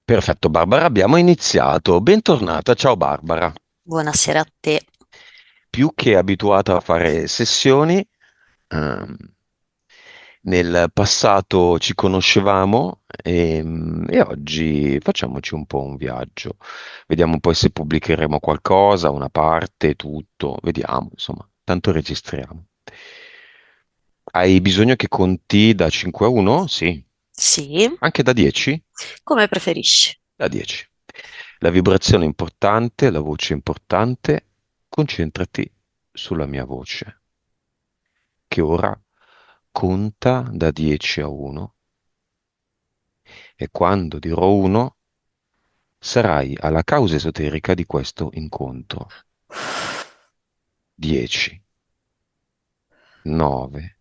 Perfetto, Barbara, abbiamo iniziato. Bentornata, ciao Barbara. Buonasera a te. Più che abituata a fare sessioni, ehm, nel passato ci conoscevamo e oggi facciamoci un po' un viaggio. Vediamo poi se pubblicheremo qualcosa, una parte, tutto, vediamo, insomma, tanto registriamo. Hai bisogno che conti da 5 a 1? Sì. Sì, Anche da 10? come preferisci. Da 10. La vibrazione è importante, la voce è importante. Concentrati sulla mia voce, che ora conta da 10 a 1 e quando dirò 1 sarai alla causa esoterica di questo incontro. 10, 9,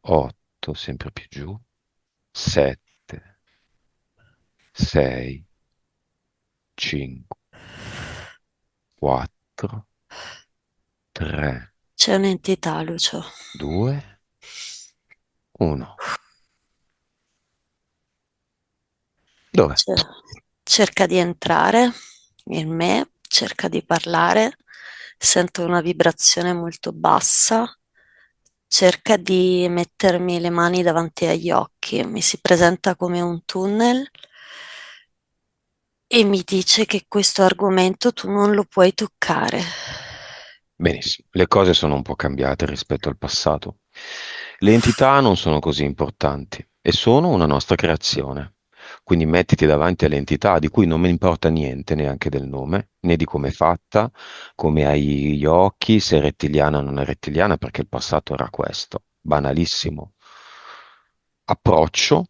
8, sempre più giù, 7, 6, 5, 4, 3, C'è un'entità, Lucio. 2, 1. Dov'è? C'è- Cerca di entrare in me, cerca di parlare. Sento una vibrazione molto bassa. Cerca di mettermi le mani davanti agli occhi. Mi si presenta come un tunnel e mi dice che questo argomento tu non lo puoi toccare. Benissimo, le cose sono un po' cambiate rispetto al passato. Le entità non sono così importanti e sono una nostra creazione. Quindi mettiti davanti alle entità di cui non mi importa niente neanche del nome, né di come è fatta, come hai gli occhi, se è rettiliana o non è rettiliana, perché il passato era questo, banalissimo. Approccio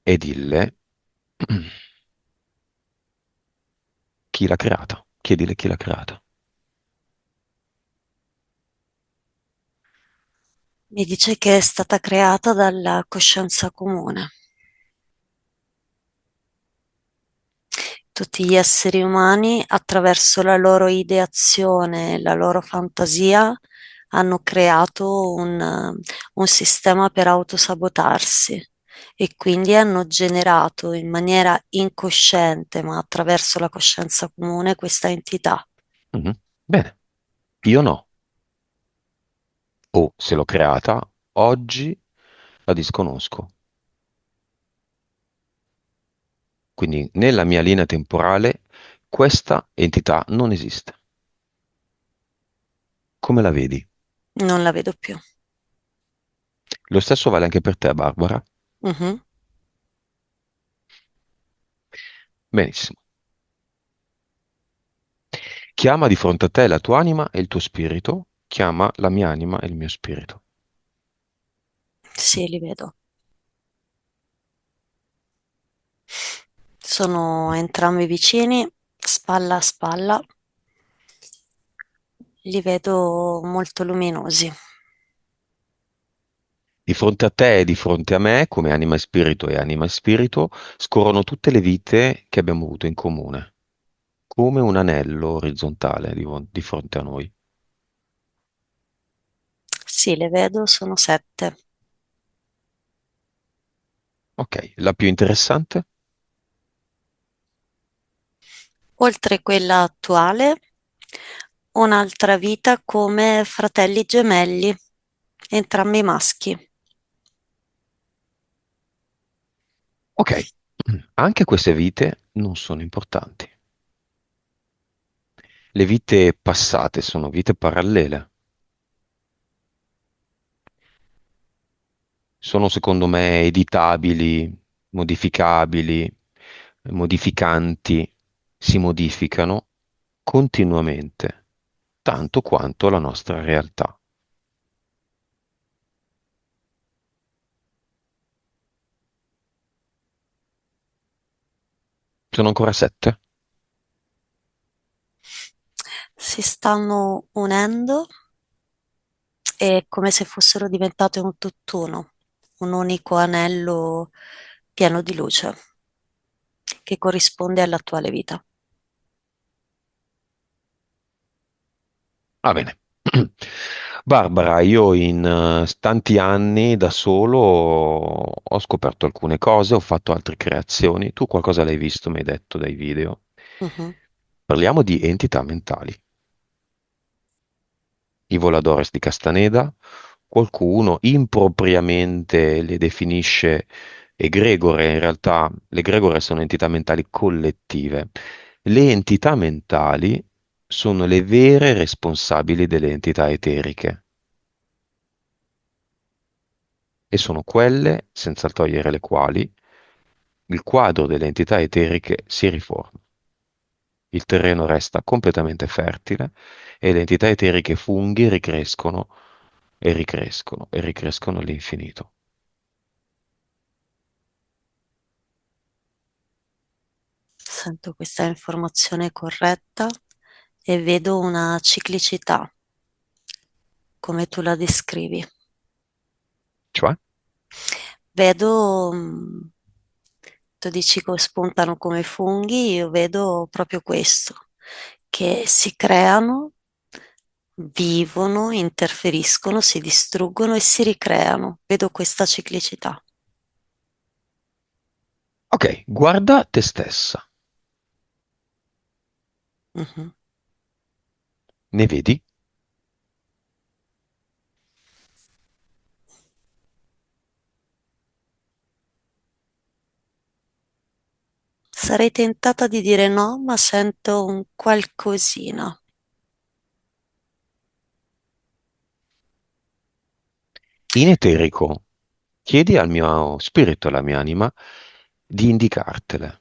e dille chi l'ha creata, chiedile chi l'ha creata. Mi dice che è stata creata dalla coscienza comune. Tutti gli esseri umani, attraverso la loro ideazione e la loro fantasia, hanno creato un sistema per autosabotarsi e quindi hanno generato in maniera incosciente, ma attraverso la coscienza comune, questa entità. Mhm. Bene, io no. O se l'ho creata, oggi la disconosco. Quindi nella mia linea temporale questa entità non esiste. Come la vedi? Non la vedo più. Lo stesso vale anche per te, Barbara. Mhm. Benissimo. Chiama di fronte a te la tua anima e il tuo spirito. Chiama la mia anima e il mio spirito. Sì, li vedo. Sono entrambi vicini, spalla a spalla. Li vedo molto luminosi. Di fronte a te e di fronte a me, come anima e spirito, scorrono tutte le vite che abbiamo avuto in comune, come un anello orizzontale di fronte a noi. Sì, le vedo, sono 7. Ok, la più interessante? Oltre quella attuale, un'altra vita come fratelli gemelli, entrambi maschi. Ok, anche queste vite non sono importanti. Le vite passate sono vite parallele. Sono secondo me editabili, modificabili, modificanti, si modificano continuamente, tanto quanto la nostra realtà. Sono ancora 7? Si stanno unendo, è come se fossero diventate un tutt'uno, un unico anello pieno di luce che corrisponde all'attuale vita. Va bene. Barbara, io in tanti anni da solo ho scoperto alcune cose, ho fatto altre creazioni. Tu qualcosa l'hai visto, mi hai detto, dai video. Mhm. Parliamo di entità mentali. I voladores di Castaneda, qualcuno impropriamente le definisce egregore, in realtà le egregore sono entità mentali collettive. Le entità mentali sono le vere responsabili delle entità eteriche e sono quelle, senza togliere le quali, il quadro delle entità eteriche si riforma. Il terreno resta completamente fertile e le entità eteriche funghi ricrescono e ricrescono e ricrescono all'infinito. Sento questa informazione corretta e vedo una ciclicità, come tu la descrivi. Cioè, Vedo, tu dici che spuntano come funghi, io vedo proprio questo, che si creano, vivono, interferiscono, si distruggono e si ricreano. Vedo questa ciclicità. ok, guarda te stessa. Mhm. Ne vedi? Sarei tentata di dire no, ma sento un qualcosina. In eterico, chiedi al mio spirito, alla mia anima, di indicartele.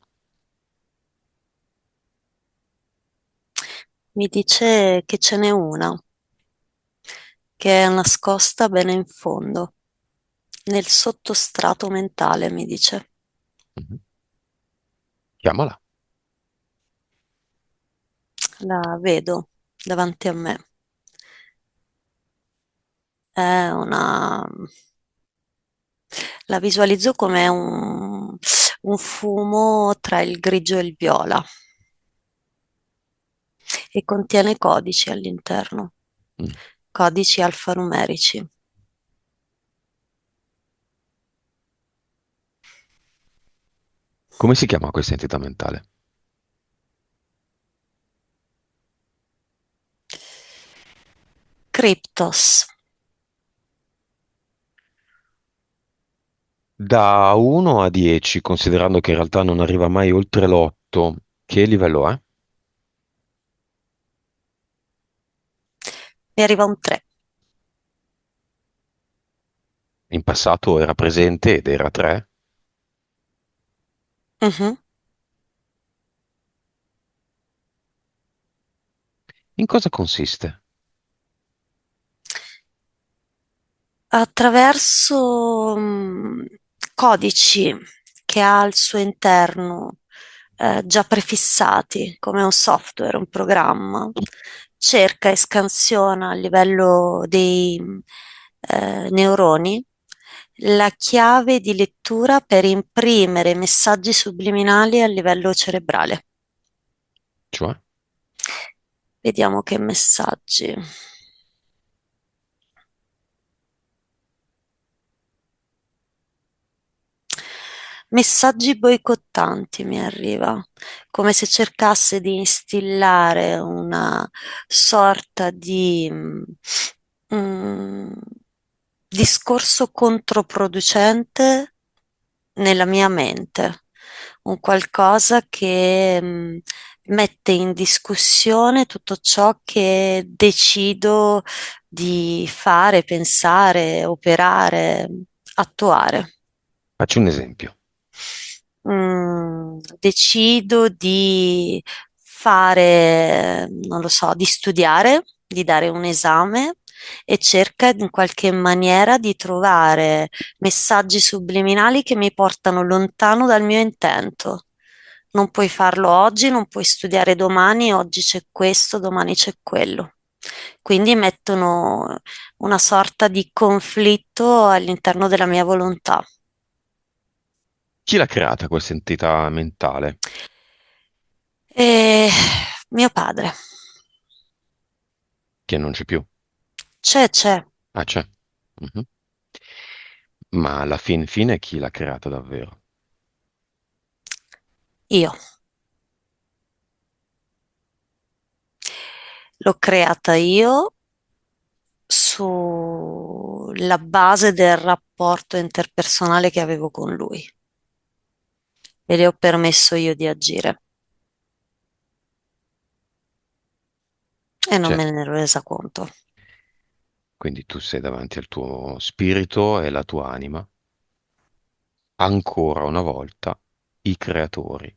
Mi dice che ce n'è una, che è nascosta bene in fondo, nel sottostrato mentale, mi dice. Mhm. Chiamala. La vedo davanti a me. È una... La visualizzo come un fumo tra il grigio e il viola e contiene codici all'interno, Mm. codici alfanumerici. Come si chiama questa entità mentale? Cryptos. Da 1 a 10, considerando che in realtà non arriva mai oltre l'8, che livello è? Mi arriva un 3. In passato era presente ed era 3. Mhm. In cosa consiste? Attraverso codici che ha al suo interno già prefissati come un software, un programma, cerca e scansiona a livello dei neuroni la chiave di lettura per imprimere messaggi subliminali a livello cerebrale. Cioè, Vediamo che messaggi. Messaggi boicottanti mi arriva, come se cercasse di instillare una sorta di mm, discorso controproducente nella mia mente, un qualcosa che mette in discussione tutto ciò che decido di fare, pensare, operare, attuare. faccio un esempio. Decido di fare, non lo so, di studiare, di dare un esame e cerca in qualche maniera di trovare messaggi subliminali che mi portano lontano dal mio intento. Non puoi farlo oggi, non puoi studiare domani, oggi c'è questo, domani c'è quello. Quindi mettono una sorta di conflitto all'interno della mia volontà. Chi l'ha creata questa entità mentale? E mio padre, Che non c'è più. c'è, Ah, c'è. Mhm. Ma alla fin fine chi l'ha creata davvero? io. L'ho creata io sulla base del rapporto interpersonale che avevo con lui e le ho permesso io di agire e non Cioè, me ne ero resa conto. quindi tu sei davanti al tuo spirito e la tua anima, ancora una volta, i creatori.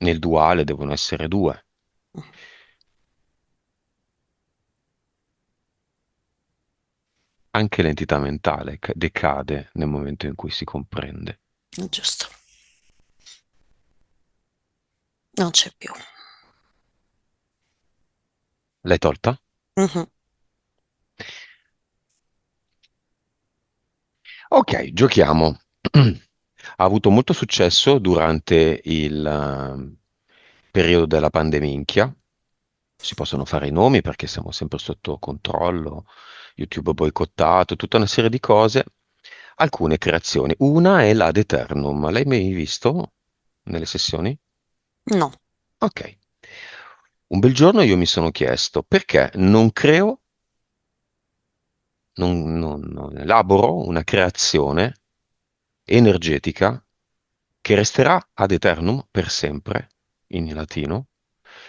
Nel duale devono essere due. Anche l'entità mentale decade nel momento in cui si comprende. Giusto, non c'è più. L'hai tolta? Mhm. Ok, giochiamo. Ha avuto molto successo durante il periodo della pandeminchia. Si possono fare i nomi perché siamo sempre sotto controllo. YouTube ha boicottato, tutta una serie di cose. Alcune creazioni. Una è l'Ad Eternum. L'hai mai visto nelle sessioni? No, Ok. Un bel giorno io mi sono chiesto perché non creo, non elaboro una creazione energetica che resterà ad eternum per sempre, in latino,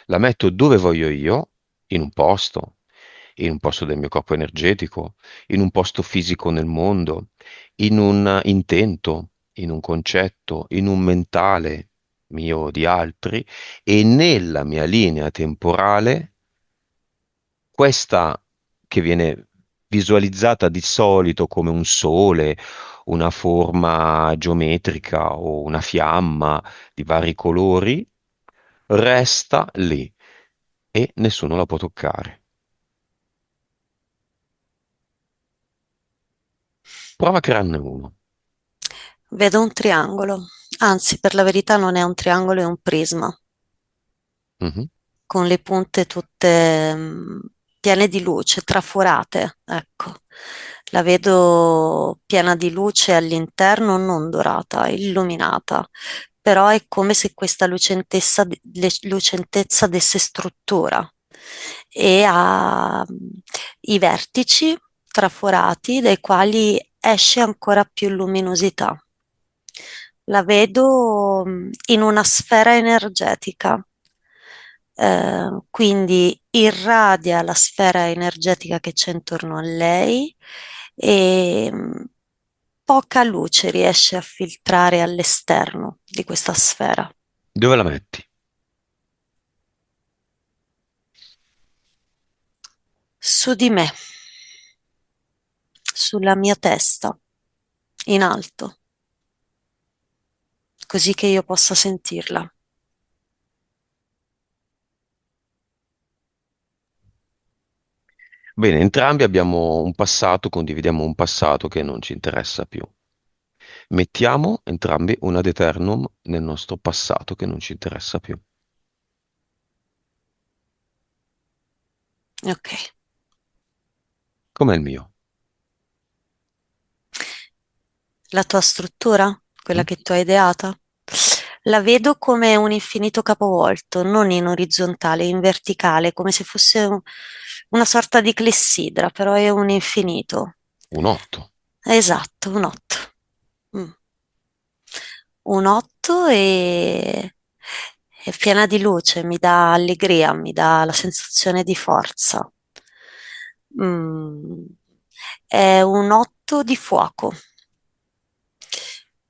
la metto dove voglio io, in un posto, in un posto del mio corpo energetico, in un posto fisico nel mondo, in un intento, in un concetto, in un mentale mio o di altri, e nella mia linea temporale, questa che viene visualizzata di solito come un sole, una forma geometrica o una fiamma di vari colori, resta lì e nessuno la può toccare. Prova a crearne uno. vedo un triangolo, anzi, per la verità non è un triangolo, è un prisma, Mhm. con le punte tutte piene di luce, traforate, ecco. La vedo piena di luce all'interno, non dorata, illuminata, però è come se questa lucentezza desse struttura e ha i vertici traforati dai quali esce ancora più luminosità. La vedo in una sfera energetica, quindi irradia la sfera energetica che c'è intorno a lei e poca luce riesce a filtrare all'esterno di questa sfera. Dove la metti? Su di me, sulla mia testa, in alto, così che io possa sentirla. Bene, entrambi abbiamo un passato, condividiamo un passato che non ci interessa più. Mettiamo entrambi un ad eternum nel nostro passato che non ci interessa più, Ok. come il mio. La tua struttura, quella Mm? che tu hai ideata, la vedo come un infinito capovolto, non in orizzontale, in verticale, come se fosse una sorta di clessidra, però è un infinito. Un 8. Esatto, un 8. Mm. Un 8 è piena di luce, mi dà allegria, mi dà la sensazione di forza. Mm. È un 8 di fuoco.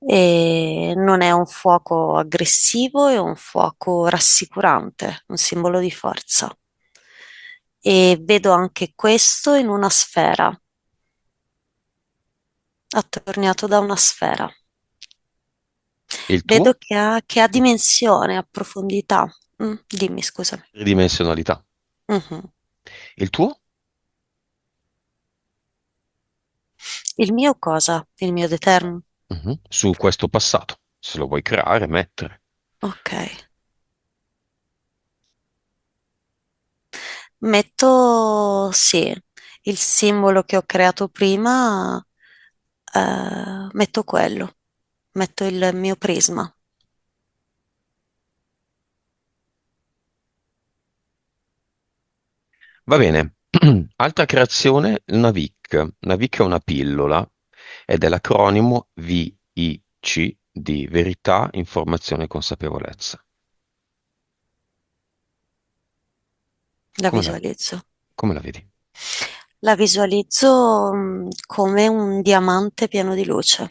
E non è un fuoco aggressivo, è un fuoco rassicurante, un simbolo di forza. E vedo anche questo in una sfera, attorniato da una sfera. E il tuo? Vedo che ha dimensione, ha profondità. Dimmi, scusami. Tridimensionalità. Mhm. Il tuo? Il mio cosa? Il mio determine? Mhm. Su questo passato, se lo vuoi creare, mettere. Ok. Metto, sì, il simbolo che ho creato prima, metto quello, metto il mio prisma. Va bene. Altra creazione, Navic. Navic è una pillola ed è l'acronimo VIC di verità, informazione e consapevolezza. La Come la, visualizzo. come la vedi? La visualizzo, come un diamante pieno di luce.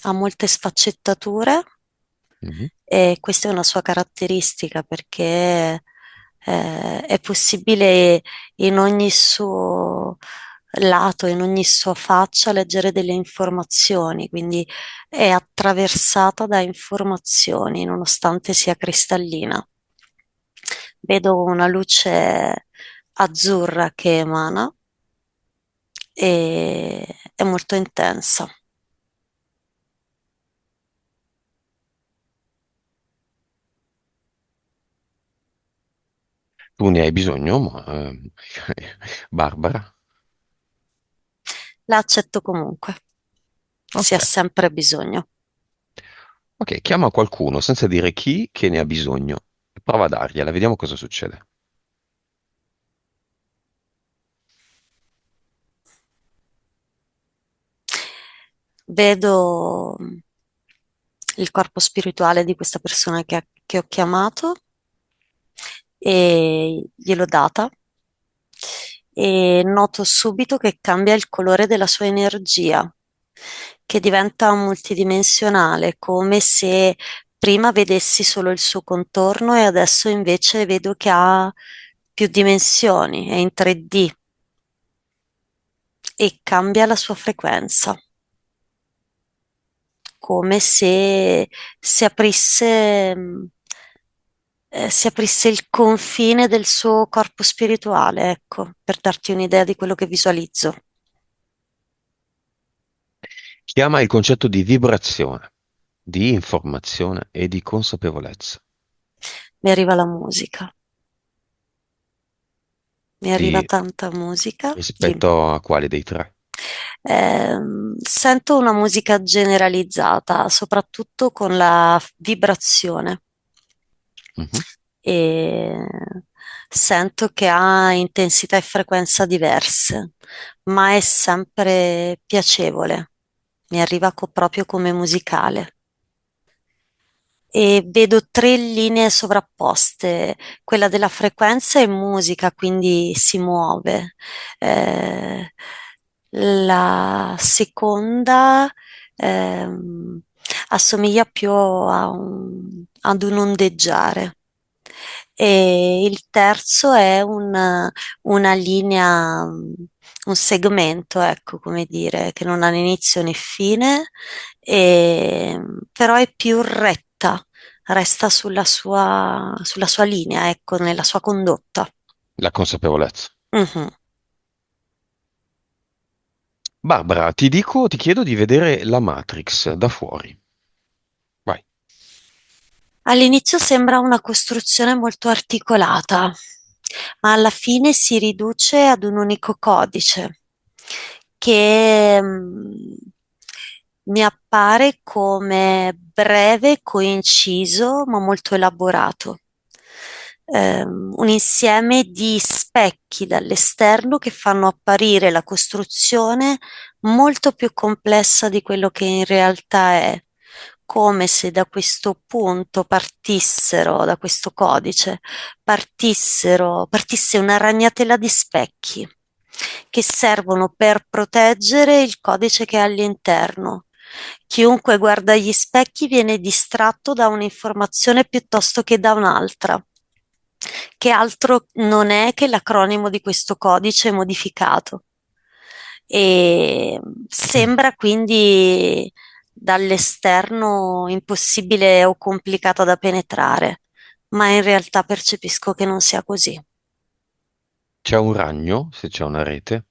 Ha molte sfaccettature Mhm. e questa è una sua caratteristica perché è possibile in ogni suo lato, in ogni sua faccia leggere delle informazioni, quindi è attraversata da informazioni nonostante sia cristallina. Vedo una luce azzurra che emana e è molto intensa. Tu ne hai bisogno, Barbara? La accetto comunque, si Ok. ha sempre bisogno. Ok, chiama qualcuno senza dire chi che ne ha bisogno. Prova a dargliela, vediamo cosa succede. Vedo il corpo spirituale di questa persona che ho chiamato e gliel'ho data e noto subito che cambia il colore della sua energia, che diventa multidimensionale, come se prima vedessi solo il suo contorno e adesso invece vedo che ha più dimensioni, è in 3D e cambia la sua frequenza, come se si aprisse il confine del suo corpo spirituale, ecco, per darti un'idea di quello che visualizzo. Chiama il concetto di vibrazione, di informazione e di consapevolezza. Mi arriva la musica, mi arriva Di tanta musica. Dimmi. rispetto a quale dei tre? Sento una musica generalizzata, soprattutto con la vibrazione Mhm. e sento che ha intensità e frequenza diverse, ma è sempre piacevole. Mi arriva proprio come musicale. E vedo tre linee sovrapposte, quella della frequenza è musica, quindi si muove. Eh, la seconda ehm, assomiglia più ad un ondeggiare. E il terzo è una linea, un segmento, ecco, come dire, che non ha né inizio né fine, però è più retta, resta sulla sua linea, ecco, nella sua condotta. La consapevolezza. Mhm. Barbara, ti chiedo di vedere la Matrix da fuori. Vai. All'inizio sembra una costruzione molto articolata, ma alla fine si riduce ad un unico codice che mi appare come breve, coinciso, ma molto elaborato. Un insieme di specchi dall'esterno che fanno apparire la costruzione molto più complessa di quello che in realtà è, come se da questo punto partissero, da questo codice, partisse una ragnatela di specchi che servono per proteggere il codice che è all'interno. Chiunque guarda gli specchi viene distratto da un'informazione piuttosto che da un'altra, che altro non è che l'acronimo di questo codice modificato. E sembra quindi dall'esterno impossibile o complicata da penetrare, ma in realtà percepisco che non sia così. C'è un ragno, se c'è una rete.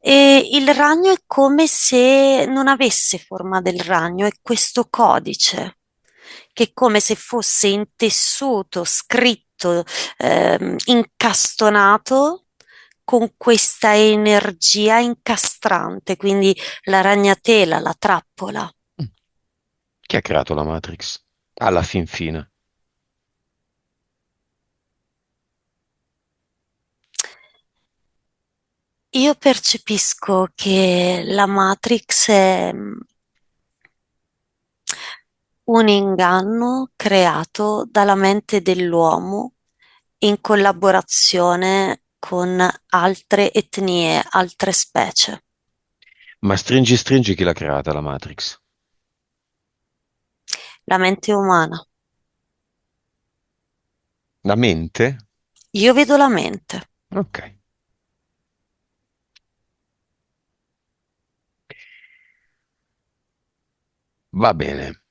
E il ragno è come se non avesse forma del ragno, è questo codice che è come se fosse intessuto, scritto, incastonato con questa energia incastrante, quindi la ragnatela, la trappola. Mm. Chi ha creato la Matrix? Alla fin fine. Io percepisco che la Matrix è un inganno creato dalla mente dell'uomo in collaborazione con altre etnie, altre specie. Ma stringi stringi chi l'ha creata la Matrix? La mente umana. La mente? Io vedo la mente. Ok, va bene.